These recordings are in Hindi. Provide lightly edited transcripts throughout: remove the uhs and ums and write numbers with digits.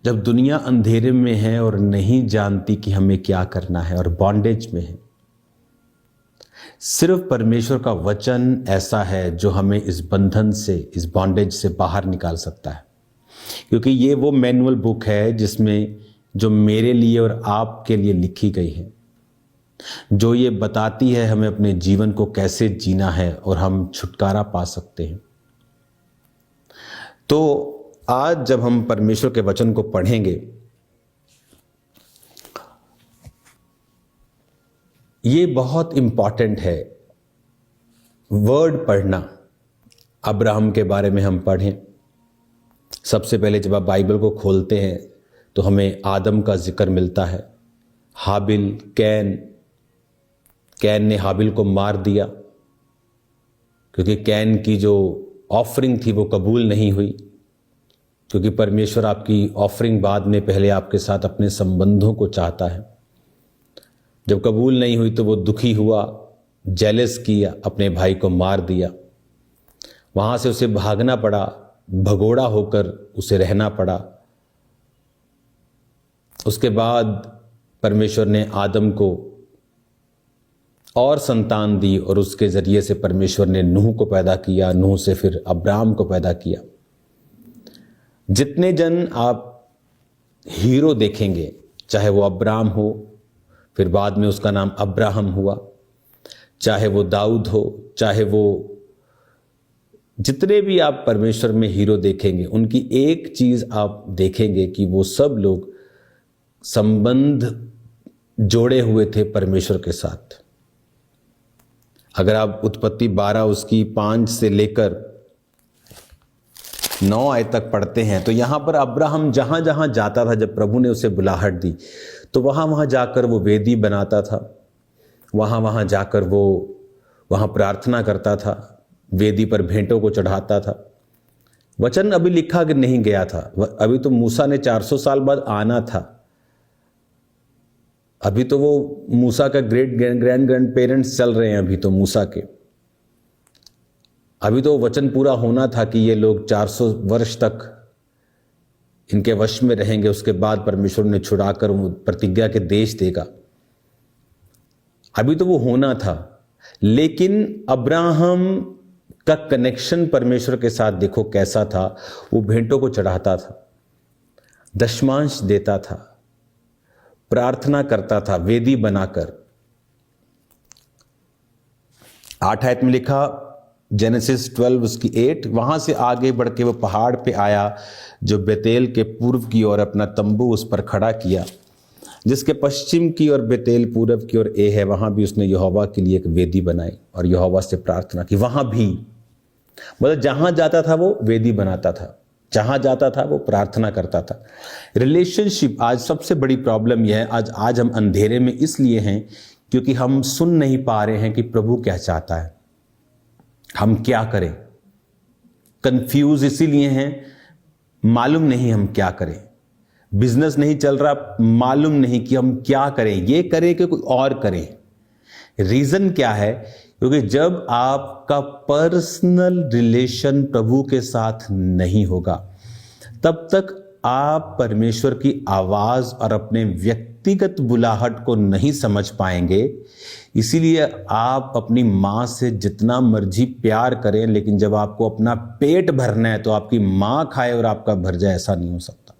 जब दुनिया अंधेरे में है और नहीं जानती कि हमें क्या करना है और बॉन्डेज में है, सिर्फ परमेश्वर का वचन ऐसा है जो हमें इस बंधन से, इस बॉन्डेज से बाहर निकाल सकता है। क्योंकि ये वो मैनुअल बुक है जिसमें जो मेरे लिए और आपके लिए लिखी गई है, जो ये बताती है हमें अपने जीवन को कैसे जीना है और हम छुटकारा पा सकते हैं। तो आज जब हम परमेश्वर के वचन को पढ़ेंगे, ये बहुत इंपॉर्टेंट है वर्ड पढ़ना। अब्राहम के बारे में हम पढ़ें। सबसे पहले जब आप बाइबल को खोलते हैं तो हमें आदम का जिक्र मिलता है। हाबिल, कैन ने हाबिल को मार दिया क्योंकि कैन की जो ऑफरिंग थी वो कबूल नहीं हुई। क्योंकि परमेश्वर आपकी ऑफरिंग बाद में पहले आपके साथ अपने संबंधों को चाहता है। जब कबूल नहीं हुई तो वो दुखी हुआ, जेलस किया, अपने भाई को मार दिया। वहां से उसे भागना पड़ा, भगोड़ा होकर उसे रहना पड़ा। उसके बाद परमेश्वर ने आदम को और संतान दी और उसके जरिए से परमेश्वर ने नूह को पैदा किया। नूह से फिर अब्राम को पैदा किया। जितने जन आप हीरो देखेंगे, चाहे वो अब्राम हो, फिर बाद में उसका नाम अब्राहम हुआ, चाहे वो दाऊद हो, चाहे वो जितने भी आप परमेश्वर में हीरो देखेंगे, उनकी एक चीज आप देखेंगे कि वो सब लोग संबंध जोड़े हुए थे परमेश्वर के साथ। अगर आप उत्पत्ति 12 उसकी 5 से लेकर 9 आयत तक पढ़ते हैं तो यहां पर अब्राहम जहां जहां जाता था, जब प्रभु ने उसे बुलाहट दी तो वहां वहां जाकर वो वेदी बनाता था। वहां वहां जाकर वो वहां प्रार्थना करता था, वेदी पर भेंटों को चढ़ाता था। वचन अभी लिखा नहीं गया था, अभी तो मूसा ने 400 साल बाद आना था। अभी तो वो मूसा का ग्रैंड पेरेंट्स चल रहे हैं। अभी तो मूसा के अभी तो वचन पूरा होना था कि ये लोग 400 वर्ष तक इनके वश में रहेंगे। उसके बाद परमेश्वर ने छुड़ाकर प्रतिज्ञा के देश देगा। अभी तो वो होना था। लेकिन अब्राहम का कनेक्शन परमेश्वर के साथ देखो कैसा था। वो भेंटों को चढ़ाता था, दशमांश देता था, प्रार्थना करता था वेदी बनाकर। 8 आयत में लिखा, जेनेसिस 12 उसकी 8, वहां से आगे बढ़ के वो पहाड़ पे आया जो बेतेल के पूर्व की ओर अपना तंबू उस पर खड़ा किया, जिसके पश्चिम की ओर बेतेल, पूर्व की ओर ए है। वहां भी उसने यहोवा के लिए एक वेदी बनाई और यहोवा से प्रार्थना की। वहां भी मतलब जहां जाता था वो वेदी बनाता था, जहां जाता था वो प्रार्थना करता था। रिलेशनशिप आज सबसे बड़ी प्रॉब्लम यह है। आज हम अंधेरे में इसलिए हैं क्योंकि हम सुन नहीं पा रहे हैं कि प्रभु क्या चाहता है, हम क्या करें। कंफ्यूज इसीलिए हैं, मालूम नहीं हम क्या करें। बिजनेस नहीं चल रहा, मालूम नहीं कि हम क्या करें, ये करें कि कोई और करें। रीजन क्या है? क्योंकि जब आपका पर्सनल रिलेशन प्रभु के साथ नहीं होगा तब तक आप परमेश्वर की आवाज और अपने व्यक्तिगत बुलाहट को नहीं समझ पाएंगे। इसीलिए आप अपनी मां से जितना मर्जी प्यार करें, लेकिन जब आपको अपना पेट भरना है तो आपकी मां खाए और आपका भर जाए, ऐसा नहीं हो सकता।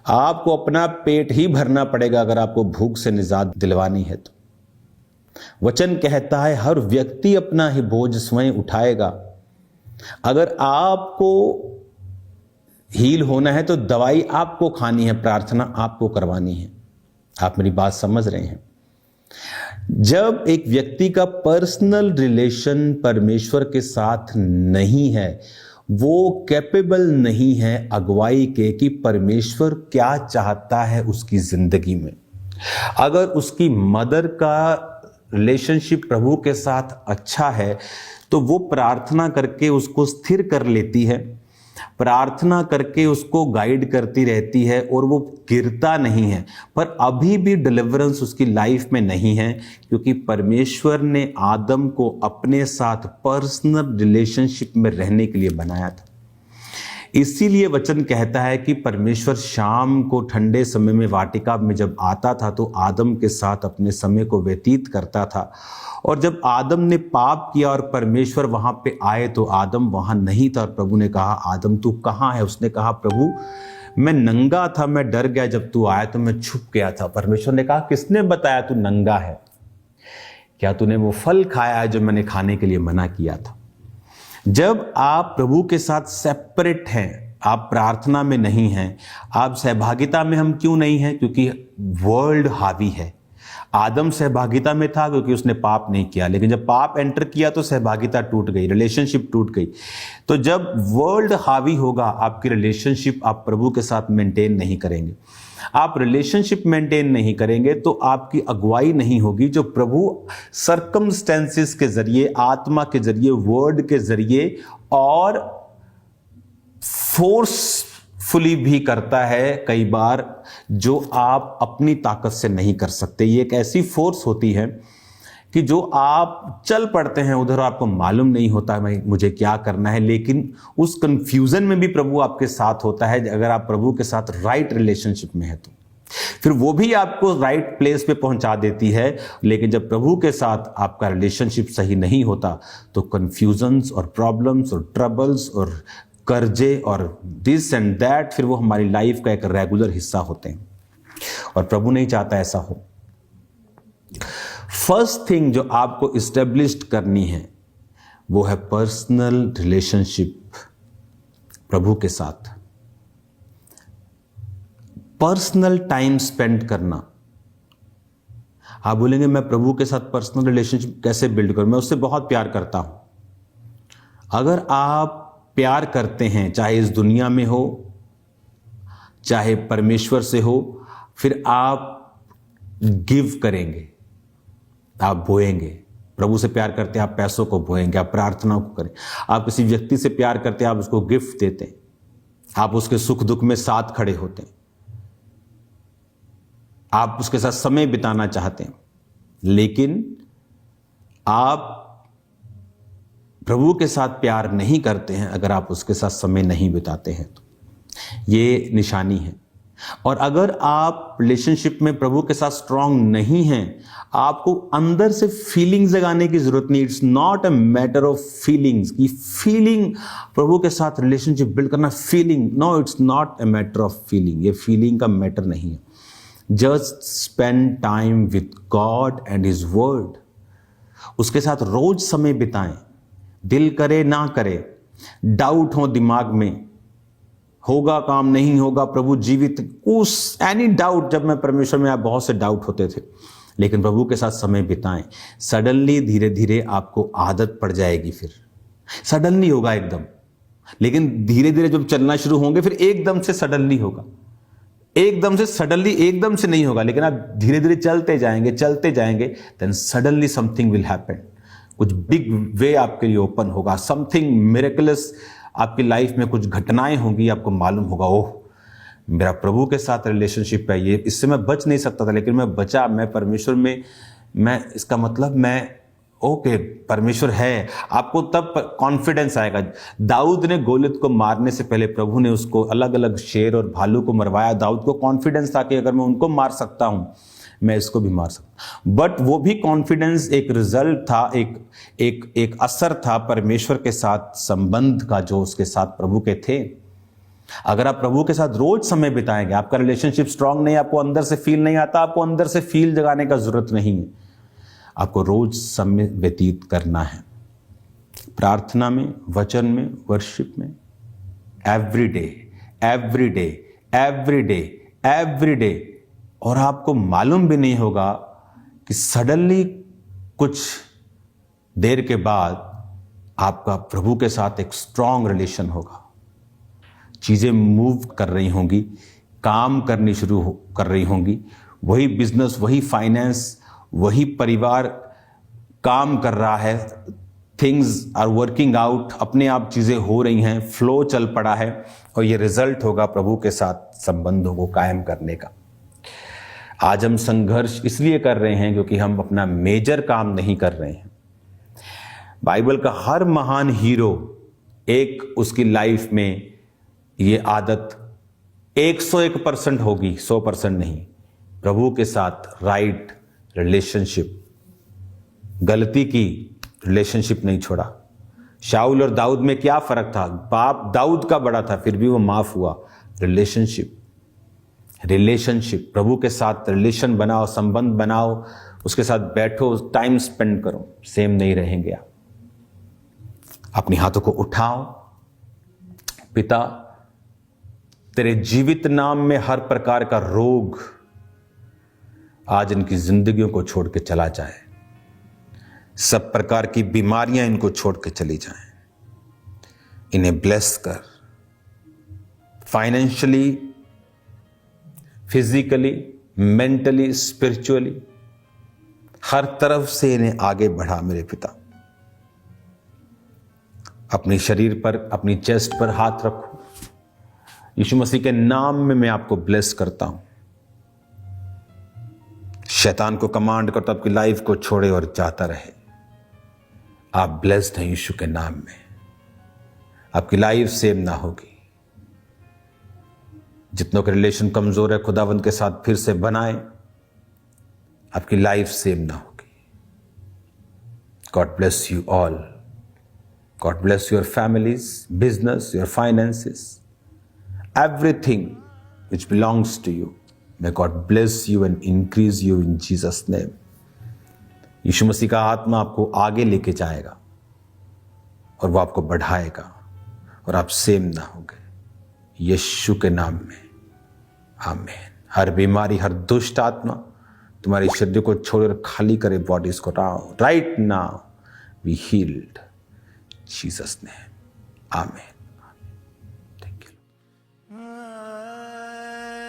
आपको अपना पेट ही भरना पड़ेगा अगर आपको भूख से निजात दिलवानी है तो। वचन कहता है हर व्यक्ति अपना ही बोझ स्वयं उठाएगा। अगर आपको हील होना है तो दवाई आपको खानी है, प्रार्थना आपको करवानी है। आप मेरी बात समझ रहे हैं? जब एक व्यक्ति का पर्सनल रिलेशन परमेश्वर के साथ नहीं है, वो कैपेबल नहीं है अगुवाई के कि परमेश्वर क्या चाहता है उसकी जिंदगी में। अगर उसकी मदर का रिलेशनशिप प्रभु के साथ अच्छा है तो वो प्रार्थना करके उसको स्थिर कर लेती है, प्रार्थना करके उसको गाइड करती रहती है और वो गिरता नहीं है। पर अभी भी डिलीवरेंस उसकी लाइफ में नहीं है क्योंकि परमेश्वर ने आदम को अपने साथ पर्सनल रिलेशनशिप में रहने के लिए बनाया था। इसीलिए वचन कहता है कि परमेश्वर शाम को ठंडे समय में वाटिका में जब आता था तो आदम के साथ अपने समय को व्यतीत करता था। और जब आदम ने पाप किया और परमेश्वर वहां पे आए तो आदम वहां नहीं था और प्रभु ने कहा, आदम तू कहाँ है? उसने कहा, प्रभु मैं नंगा था, मैं डर गया, जब तू आया तो मैं छुप गया था। परमेश्वर ने कहा, किसने बताया तू नंगा है? क्या तूने वो फल खाया है जो मैंने खाने के लिए मना किया था? जब आप प्रभु के साथ सेपरेट हैं, आप प्रार्थना में नहीं हैं, आप सहभागिता में हम क्यों नहीं हैं? क्योंकि वर्ल्ड हावी है। आदम सहभागिता में था क्योंकि उसने पाप नहीं किया, लेकिन जब पाप एंटर किया तो सहभागिता टूट गई, रिलेशनशिप टूट गई। तो जब वर्ल्ड हावी होगा, आपकी रिलेशनशिप आप प्रभु के साथ मेंटेन नहीं करेंगे। आप रिलेशनशिप मेंटेन नहीं करेंगे तो आपकी अगुवाई नहीं होगी, जो प्रभु सर्कमस्टेंसेस के जरिए, आत्मा के जरिए, वर्ड के जरिए और फोर्सफुली भी करता है कई बार, जो आप अपनी ताकत से नहीं कर सकते। ये एक ऐसी फोर्स होती है कि जो आप चल पड़ते हैं उधर, आपको मालूम नहीं होता भाई मुझे क्या करना है, लेकिन उस कंफ्यूजन में भी प्रभु आपके साथ होता है। अगर आप प्रभु के साथ राइट रिलेशनशिप में है तो फिर वो भी आपको राइट प्लेस पे पहुंचा देती है। लेकिन जब प्रभु के साथ आपका रिलेशनशिप सही नहीं होता तो कंफ्यूजन्स और प्रॉब्लम्स और ट्रबल्स और कर्जे और दिस एंड दैट, फिर वो हमारी लाइफ का एक रेगुलर हिस्सा होते हैं और प्रभु नहीं चाहता ऐसा हो। फर्स्ट थिंग जो आपको इस्टेब्लिश्ड करनी है वो है पर्सनल रिलेशनशिप प्रभु के साथ, पर्सनल टाइम स्पेंड करना। आप बोलेंगे मैं प्रभु के साथ पर्सनल रिलेशनशिप कैसे बिल्ड करूं? मैं उससे बहुत प्यार करता हूं। अगर आप प्यार करते हैं, चाहे इस दुनिया में हो चाहे परमेश्वर से हो, फिर आप गिव करेंगे, आप बोएंगे। प्रभु से प्यार करते हैं, आप पैसों को बोएंगे, आप प्रार्थना को करें। आप किसी व्यक्ति से प्यार करते हैं, आप उसको गिफ्ट देते हैं, आप उसके सुख दुख में साथ खड़े होते हैं, आप उसके साथ समय बिताना चाहते हैं। लेकिन आप प्रभु के साथ प्यार नहीं करते हैं अगर आप उसके साथ समय नहीं बिताते हैं तो ये निशानी है। और अगर आप रिलेशनशिप में प्रभु के साथ स्ट्रांग नहीं हैं, आपको अंदर से फीलिंग्स जगाने की जरूरत नहीं। It's not a matter of feelings की फीलिंग प्रभु के साथ रिलेशनशिप बिल्ड करना, feeling, no, it's not a matter of feeling. ये फीलिंग का मैटर नहीं है। Just spend time with God and his word. उसके साथ रोज समय बिताएं, दिल करे ना करे, डाउट हो दिमाग में, होगा काम नहीं होगा, प्रभु जीवित, उस एनी डाउट। जब मैं परमेश्वर में, आप बहुत से डाउट होते थे, लेकिन प्रभु के साथ समय बिताएं। सडनली धीरे धीरे आपको आदत पड़ जाएगी। फिर सडनली होगा एकदम, लेकिन धीरे धीरे जब चलना शुरू होंगे फिर एकदम से सडनली होगा। एकदम से सडनली एकदम से नहीं होगा, लेकिन आप धीरे धीरे चलते जाएंगे, then suddenly something will happen. कुछ बिग वे आपके लिए ओपन होगा, समथिंग मिरेकलस आपकी लाइफ में कुछ घटनाएं होंगी, आपको मालूम होगा, ओह मेरा प्रभु के साथ रिलेशनशिप है, ये इससे मैं बच नहीं सकता था लेकिन मैं बचा, मैं परमेश्वर में, मैं इसका मतलब मैं ओके परमेश्वर है। आपको तब कॉन्फिडेंस आएगा। दाऊद ने गोलियत को मारने से पहले प्रभु ने उसको अलग अलग शेर और भालू को मरवाया। दाऊद को कॉन्फिडेंस था कि अगर मैं उनको मार सकता हूं, मैं इसको भी मार सकता। बट वो भी कॉन्फिडेंस एक रिजल्ट था, एक असर था परमेश्वर के साथ संबंध का, जो उसके साथ प्रभु के थे। अगर आप प्रभु के साथ रोज समय बिताएंगे, आपका रिलेशनशिप स्ट्रांग नहीं, आपको अंदर से फील नहीं आता, आपको अंदर से फील जगाने का जरूरत नहीं है। आपको रोज समय व्यतीत करना है, प्रार्थना में, वचन में, वर्शिप में, every day every day every day every day. और आपको मालूम भी नहीं होगा कि सडनली कुछ देर के बाद आपका प्रभु के साथ एक स्ट्रांग रिलेशन होगा। चीजें मूव कर रही होंगी, काम करनी शुरू कर रही होंगी, वही बिजनेस, वही फाइनेंस, वही परिवार काम कर रहा है, थिंग्स आर वर्किंग आउट, अपने आप चीजें हो रही हैं, फ्लो चल पड़ा है, और ये रिजल्ट होगा प्रभु के साथ संबंधों को कायम करने का। आज हम संघर्ष इसलिए कर रहे हैं क्योंकि हम अपना मेजर काम नहीं कर रहे हैं। बाइबल का हर महान हीरो एक उसकी लाइफ में ये आदत 101% होगी, 100% नहीं। प्रभु के साथ राइट रिलेशनशिप, गलती की, रिलेशनशिप नहीं छोड़ा। शाऊल और दाऊद में क्या फर्क था? बाप दाऊद का बड़ा था, फिर भी वो माफ हुआ। रिलेशनशिप प्रभु के साथ रिलेशन बनाओ, संबंध बनाओ, उसके साथ बैठो, टाइम स्पेंड करो, सेम नहीं रहेंगे आप। अपने हाथों को उठाओ। पिता, तेरे जीवित नाम में हर प्रकार का रोग आज इनकी जिंदगियों को छोड़ के चला जाए। सब प्रकार की बीमारियां इनको छोड़ के चली जाएं। इन्हें ब्लेस कर, फाइनेंशियली, फिजिकली, मेंटली, स्पिरिचुअली, हर तरफ से इन्हें आगे बढ़ा मेरे पिता। अपने शरीर पर, अपनी चेस्ट पर हाथ रखो। यीशु मसीह के नाम में मैं आपको ब्लेस करता हूं। शैतान को कमांड करता आपकी लाइफ को छोड़े और जाता रहे। आप ब्लेस्ड हैं यीशु के नाम में। आपकी लाइफ सेम ना होगी। जितनों के रिलेशन कमजोर है, खुदावंद के साथ फिर से बनाए। आपकी लाइफ सेम ना होगी। God bless you all. God bless your families, business, your finances, everything which belongs to you. May God bless you and increase you in Jesus' name. यीशु मसीह का आत्मा आपको आगे लेके जाएगा और वो आपको बढ़ाएगा और आप सेम ना होंगे। यीशु के नाम में आमीन। हर बीमारी, हर दुष्ट आत्मा तुम्हारे शरीर को छोड़कर खाली करे, बॉडीज को right now be healed. Jesus' name. Amen.